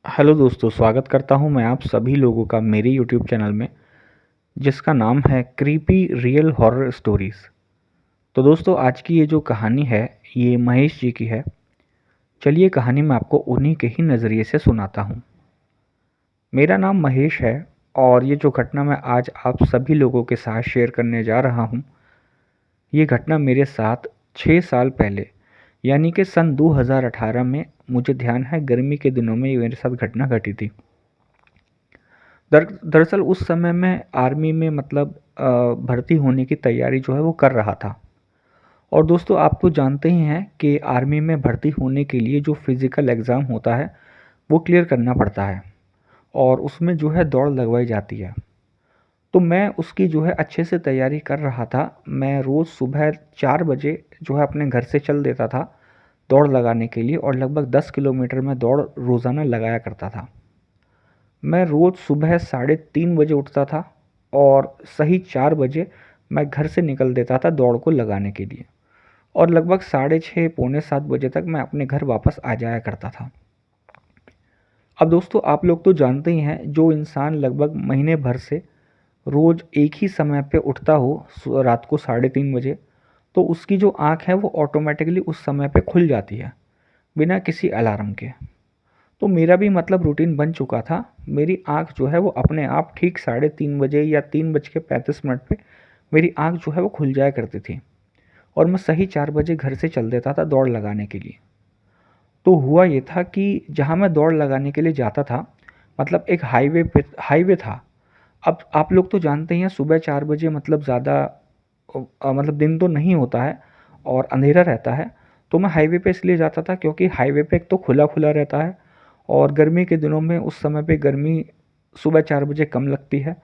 Hello दोस्तों, स्वागत करता हूं मैं आप सभी लोगों का मेरे यूट्यूब चैनल में, जिसका नाम है क्रीपी रियल हॉरर स्टोरीज़। तो दोस्तों, आज की ये जो कहानी है, ये महेश जी की है। चलिए कहानी मैं आपको उन्हीं के ही नज़रिए से सुनाता हूँ। मेरा नाम महेश है और ये जो घटना मैं आज आप सभी लोगों के साथ शेयर करने जा रहा हूँ, ये घटना मेरे साथ 6 साल पहले यानी कि सन 2018 में, मुझे ध्यान है गर्मी के दिनों में ये मेरे साथ घटना घटी थी। दरअसल उस समय मैं आर्मी में भर्ती होने की तैयारी जो है वो कर रहा था। और दोस्तों, आप तो जानते ही हैं कि आर्मी में भर्ती होने के लिए जो फिज़िकल एग्ज़ाम होता है वो क्लियर करना पड़ता है और उसमें जो है दौड़ लगवाई जाती है। तो मैं उसकी जो है अच्छे से तैयारी कर रहा था। मैं रोज़ सुबह 4 बजे जो है अपने घर से चल देता था दौड़ लगाने के लिए, और लगभग 10 किलोमीटर मैं दौड़ रोज़ाना लगाया करता था। मैं रोज़ सुबह 3:30 बजे उठता था और सही 4 बजे मैं घर से निकल देता था दौड़ को लगाने के लिए, और लगभग 6:30 पौने 7 बजे तक मैं अपने घर वापस आ जाया करता था। अब दोस्तों, आप लोग तो जानते ही हैं, जो इंसान लगभग महीने भर से रोज़ एक ही समय पे उठता हो रात को 3:30 बजे, तो उसकी जो आँख है वो ऑटोमेटिकली उस समय पे खुल जाती है बिना किसी अलार्म के। तो मेरा भी रूटीन बन चुका था। मेरी आँख जो है वो अपने आप ठीक 3:30 बजे या 3:35 पे मेरी आँख जो है वो खुल जाया करती थी, और मैं सही 4 बजे घर से चल देता था दौड़ लगाने के लिए। तो हुआ ये था कि जहाँ मैं दौड़ लगाने के लिए जाता था, एक हाईवे था। अब आप लोग तो जानते ही हैं, सुबह 4 बजे ज़्यादा दिन तो नहीं होता है और अंधेरा रहता है। तो मैं हाईवे पे इसलिए जाता था क्योंकि हाईवे पे एक तो खुला-खुला रहता है, और गर्मी के दिनों में उस समय पे गर्मी सुबह 4 बजे कम लगती है,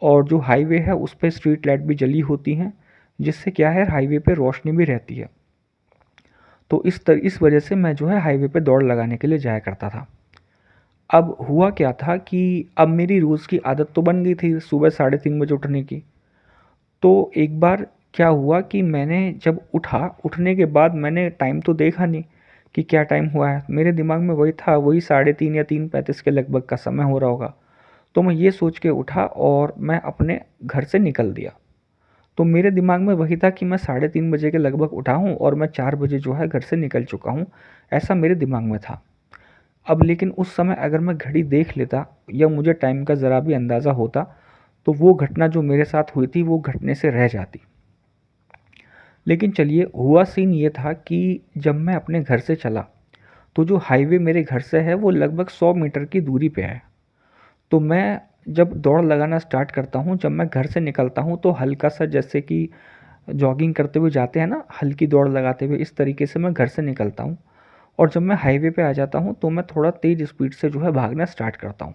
और जो हाईवे है उस पे स्ट्रीट लाइट भी जली होती हैं, जिससे क्या है, हाईवे पे रोशनी भी रहती है। तो इस वजह से मैं जो है हाईवे पे दौड़ लगाने के लिए जाया करता था। अब हुआ क्या था कि अब मेरी रोज़ की आदत तो बन गई थी सुबह 3:30 बजे उठने की। तो एक बार क्या हुआ कि मैंने जब उठने के बाद मैंने टाइम तो देखा नहीं कि क्या टाइम हुआ है। मेरे दिमाग में वही था, वही 3:30 या 3:35 के लगभग का समय हो रहा होगा। तो मैं ये सोच के उठा और मैं अपने घर से निकल दिया। तो मेरे दिमाग में वही था कि मैं 3:30 बजे के लगभग उठा हूँ और मैं 4 बजे जो है घर से निकल चुका हूँ, ऐसा मेरे दिमाग में था। अब लेकिन उस समय अगर मैं घड़ी देख लेता या मुझे टाइम का ज़रा भी अंदाज़ा होता, तो वो घटना जो मेरे साथ हुई थी वो घटने से रह जाती। लेकिन चलिए, हुआ सीन ये था कि जब मैं अपने घर से चला, तो जो हाईवे मेरे घर से है वो लगभग 100 मीटर की दूरी पे है। तो मैं जब दौड़ लगाना स्टार्ट करता हूँ, जब मैं घर से निकलता हूँ, तो हल्का सा जैसे कि जॉगिंग करते हुए जाते हैं ना, हल्की दौड़ लगाते हुए, इस तरीके से मैं घर से निकलता हूँ। और जब मैं हाईवे पे आ जाता हूँ तो मैं थोड़ा तेज़ स्पीड से जो है भागना स्टार्ट करता हूँ।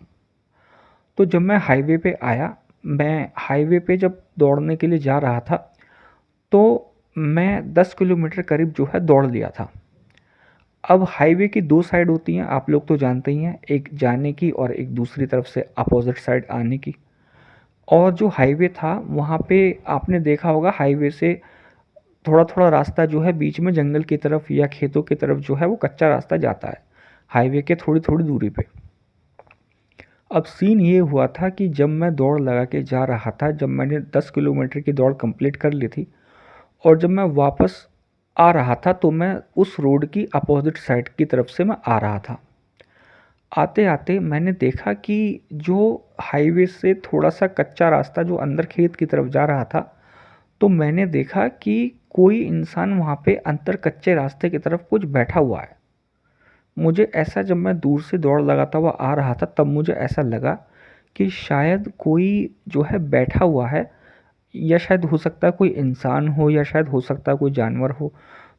तो जब मैं हाईवे पे आया, मैं हाईवे पे जब दौड़ने के लिए जा रहा था, तो मैं 10 किलोमीटर करीब जो है दौड़ लिया था। अब हाईवे की 2 साइड होती हैं, आप लोग तो जानते ही हैं, एक जाने की और एक दूसरी तरफ से अपोज़िट साइड आने की। और जो हाईवे था वहाँ पे आपने देखा होगा, हाईवे से थोड़ा-थोड़ा रास्ता जो है बीच में जंगल की तरफ या खेतों की तरफ जो है वो कच्चा रास्ता जाता है, हाईवे के थोड़ी-थोड़ी दूरी पे। अब सीन ये हुआ था कि जब मैं दौड़ लगा के जा रहा था, जब मैंने 10 किलोमीटर की दौड़ कंप्लीट कर ली थी और जब मैं वापस आ रहा था, तो मैं उस रोड की अपोज़िट साइड की तरफ से मैं आ रहा था। आते-आते मैंने देखा कि जो हाईवे से थोड़ा-सा कच्चा रास्ता जो अंदर खेत की तरफ जा रहा था, तो मैंने देखा कि कोई इंसान वहाँ पे अंदर कच्चे रास्ते की तरफ कुछ बैठा हुआ है। मुझे ऐसा, जब मैं दूर से दौड़ लगाता हुआ आ रहा था, तब मुझे ऐसा लगा कि शायद कोई जो है बैठा हुआ है, या शायद हो सकता है कोई इंसान हो, या शायद हो सकता है कोई जानवर हो।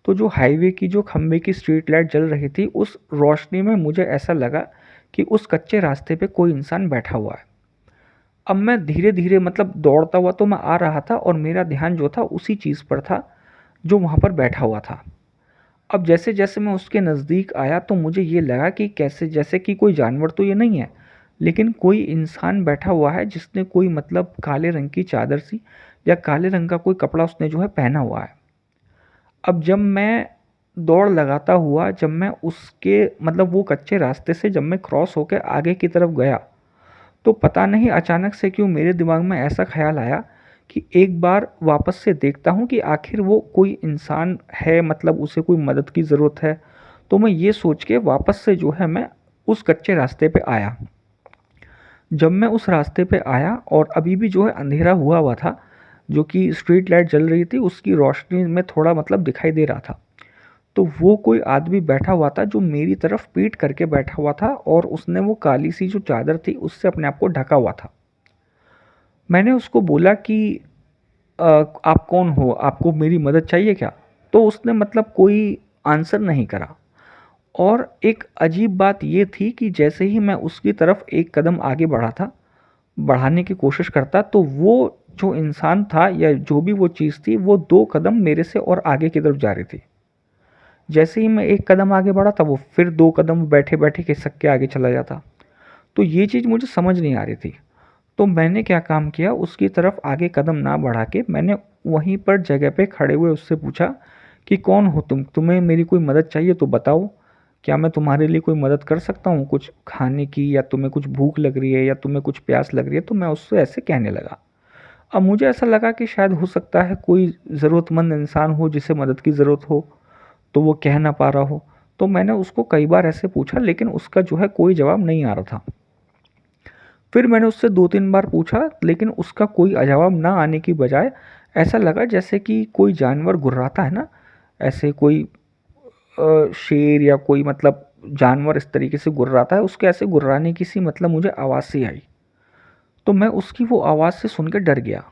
तो जो हाईवे की जो खंबे की स्ट्रीट लाइट जल रही थी, उस रोशनी में मुझे ऐसा लगा कि उस कच्चे रास्ते पे कोई इंसान बैठा हुआ है। अब मैं धीरे-धीरे दौड़ता हुआ तो मैं आ रहा था, और मेरा ध्यान जो था उसी चीज़ पर था जो वहाँ पर बैठा हुआ था। अब जैसे-जैसे मैं उसके नज़दीक आया, तो मुझे ये लगा कि कैसे, जैसे कि कोई जानवर तो ये नहीं है, लेकिन कोई इंसान बैठा हुआ है जिसने कोई काले रंग की चादर सी या काले रंग का कोई कपड़ा उसने जो है पहना हुआ है। अब जब मैं दौड़ लगाता हुआ जब मैं उसके मतलब वो कच्चे रास्ते से जब मैं क्रॉस होकर आगे की तरफ गया, तो पता नहीं अचानक से क्यों मेरे दिमाग में ऐसा ख्याल आया कि एक बार वापस से देखता हूँ कि आखिर वो कोई इंसान है, मतलब उसे कोई मदद की ज़रूरत है। तो मैं ये सोच के वापस से जो है मैं उस कच्चे रास्ते पे आया। जब मैं उस रास्ते पे आया और अभी भी जो है अंधेरा हुआ हुआ था, जो कि स्ट्रीट लाइट जल रही थी उसकी रोशनी में थोड़ा मतलब दिखाई दे रहा था। तो वो कोई आदमी बैठा हुआ था जो मेरी तरफ पीठ करके बैठा हुआ था और उसने वो काली सी जो चादर थी उससे अपने आप को ढका हुआ था। मैंने उसको बोला कि "अ, आप कौन हो? आपको मेरी मदद चाहिए क्या?" तो उसने मतलब कोई आंसर नहीं करा। और एक अजीब बात ये थी कि जैसे ही मैं उसकी तरफ एक कदम आगे बढ़ा था, बढ़ाने की कोशिश करता, तो वो जो इंसान था या जो भी वो चीज़ थी वो 2 कदम मेरे से और आगे की तरफ जा रही थी। जैसे ही मैं एक कदम आगे बढ़ा था, वो फिर 2 कदम बैठे-बैठे खिसक के आगे चला जाता। तो ये चीज़ मुझे समझ नहीं आ रही थी। तो मैंने क्या काम किया, उसकी तरफ आगे कदम ना बढ़ा के मैंने वहीं पर जगह पे खड़े हुए उससे पूछा कि कौन हो तुम? तुम्हें मेरी कोई मदद चाहिए तो बताओ। क्या मैं तुम्हारे लिए कोई मदद कर सकता हूँ कुछ खाने की, या तुम्हें कुछ भूख लग रही है या तुम्हें कुछ प्यास लग रही है? तो मैं उससे ऐसे कहने लगा। अब मुझे ऐसा लगा कि शायद हो सकता है कोई ज़रूरतमंद इंसान हो जिसे मदद की ज़रूरत हो, तो वो कह ना पा रहा हो। तो मैंने उसको कई बार ऐसे पूछा, लेकिन उसका जो है कोई जवाब नहीं आ रहा था। फिर मैंने उससे 2-3 बार पूछा, लेकिन उसका कोई जवाब ना आने की बजाय ऐसा लगा जैसे कि कोई जानवर गुर्राता है ना, ऐसे कोई शेर या कोई मतलब जानवर इस तरीके से गुर्राता है, उसके ऐसे गुर्राने की सी मतलब मुझे आवाज़ सी आई। तो मैं उसकी वो आवाज़ से सुन के डर गया।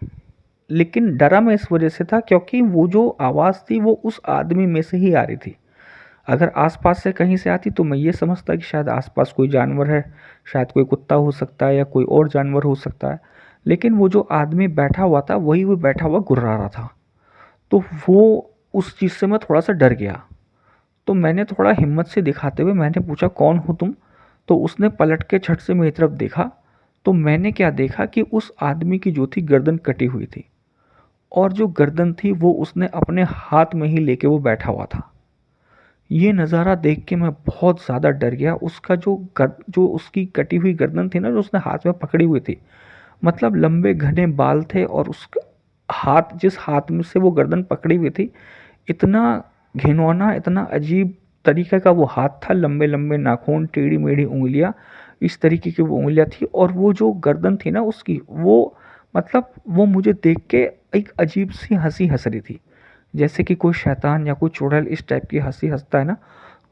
लेकिन डरा मैं इस वजह से था क्योंकि वो जो आवाज़ थी वो उस आदमी में से ही आ रही थी। अगर आस-पास से कहीं से आती तो मैं ये समझता कि शायद आस-पास कोई जानवर है, शायद कोई कुत्ता हो सकता है या कोई और जानवर हो सकता है। लेकिन वो जो आदमी बैठा हुआ था वही वो बैठा हुआ गुर्रा रहा था। तो वो उस चीज़ से मैं थोड़ा-सा डर गया। तो मैंने थोड़ा हिम्मत से दिखाते हुए मैंने पूछा, कौन हो तुम? तो उसने पलट के झट से मेरी तरफ देखा। तो मैंने क्या देखा कि उस आदमी की जो थी गर्दन कटी हुई थी, और जो गर्दन थी वो उसने अपने हाथ में ही लेके वो बैठा हुआ था। ये नज़ारा देख के मैं बहुत ज़्यादा डर गया। उसका जो उसकी कटी हुई गर्दन थी ना, जो उसने हाथ में पकड़ी हुई थी, मतलब लंबे घने बाल थे, और उसका हाथ, जिस हाथ में से वो गर्दन पकड़ी हुई थी, इतना घिनौना, इतना अजीब तरीके का वो हाथ था। लंबे लंबे नाखून, टेढ़ी मेढ़ी उंगलियां, इस तरीके की वो उंगलियां थी। और वो जो गर्दन थी ना उसकी, वो मतलब वो मुझे देख के एक अजीब सी हंसी हंस रही थी, जैसे कि कोई शैतान या कोई चुड़ैल इस टाइप की हंसी हंसता है ना,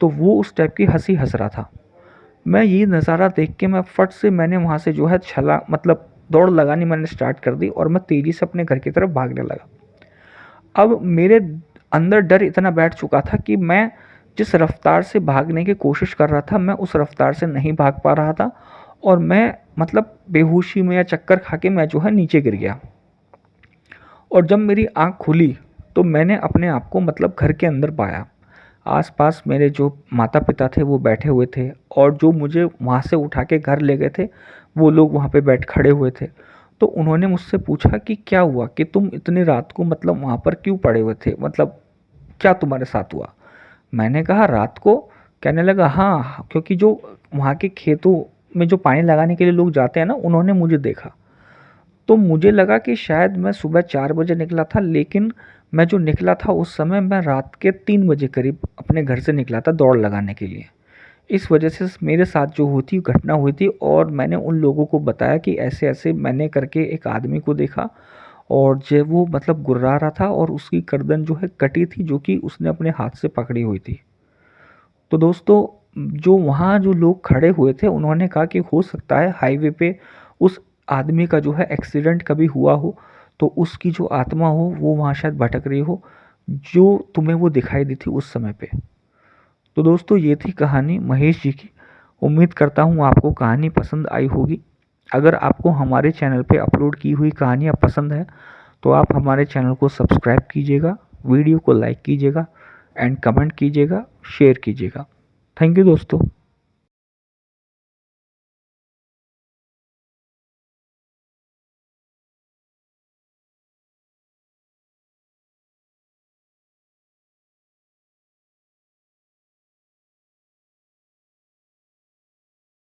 तो वो उस टाइप की हंसी हंस रहा था। मैं ये नज़ारा देख के मैं फट से मैंने वहाँ से जो है छला मतलब दौड़ लगानी मैंने स्टार्ट कर दी, और मैं तेज़ी से अपने घर की तरफ भागने लगा। अब मेरे अंदर डर इतना बैठ चुका था कि मैं जिस रफ्तार से भागने की कोशिश कर रहा था, मैं उस रफ्तार से नहीं भाग पा रहा था, और मैं मतलब बेहोशी में या चक्कर खा के मैं जो है नीचे गिर गया। और जब मेरी आँख खुली तो मैंने अपने आप को मतलब घर के अंदर पाया। आस-पास मेरे जो माता-पिता थे वो बैठे हुए थे, और जो मुझे वहाँ से उठा के घर ले गए थे, वो लोग वहाँ पे खड़े हुए थे। तो उन्होंने मुझसे पूछा कि क्या हुआ, कि तुम इतनी रात को मतलब वहाँ पर क्यों पड़े हुए थे? मतलब क्या तुम्हारे साथ हुआ? मैंने कहा, रात को? कहने लगा, हाँ, क्योंकि जो वहाँ के खेतों में जो पानी लगाने के लिए लोग जाते हैं ना, उन्होंने मुझे देखा। तो मुझे लगा कि शायद मैं सुबह 4 बजे निकला था, लेकिन मैं जो निकला था उस समय मैं रात के 3 बजे करीब अपने घर से निकला था दौड़ लगाने के लिए। इस वजह से मेरे साथ जो हुई घटना हुई थी, और मैंने उन लोगों को बताया कि ऐसे-ऐसे मैंने करके एक आदमी को देखा, और जो वो मतलब गुर्रा रहा था, और उसकी गर्दन जो है कटी थी, जो कि उसने अपने हाथ से पकड़ी हुई थी। तो दोस्तों, जो वहाँ जो लोग खड़े हुए थे उन्होंने कहा कि हो सकता है हाईवे पे उस आदमी का जो है एक्सीडेंट कभी हुआ हो, तो उसकी जो आत्मा हो वो वहाँ शायद भटक रही हो, जो तुम्हें वो दिखाई दी थी उस समय पे। तो दोस्तों, ये थी कहानी महेश जी की। उम्मीद करता हूँ आपको कहानी पसंद आई होगी। अगर आपको हमारे चैनल पे अपलोड की हुई कहानियाँ पसंद हैं, तो आप हमारे चैनल को सब्सक्राइब कीजिएगा, वीडियो को लाइक कीजिएगा, एंड कमेंट कीजिएगा, शेयर कीजिएगा। थैंक यू दोस्तों।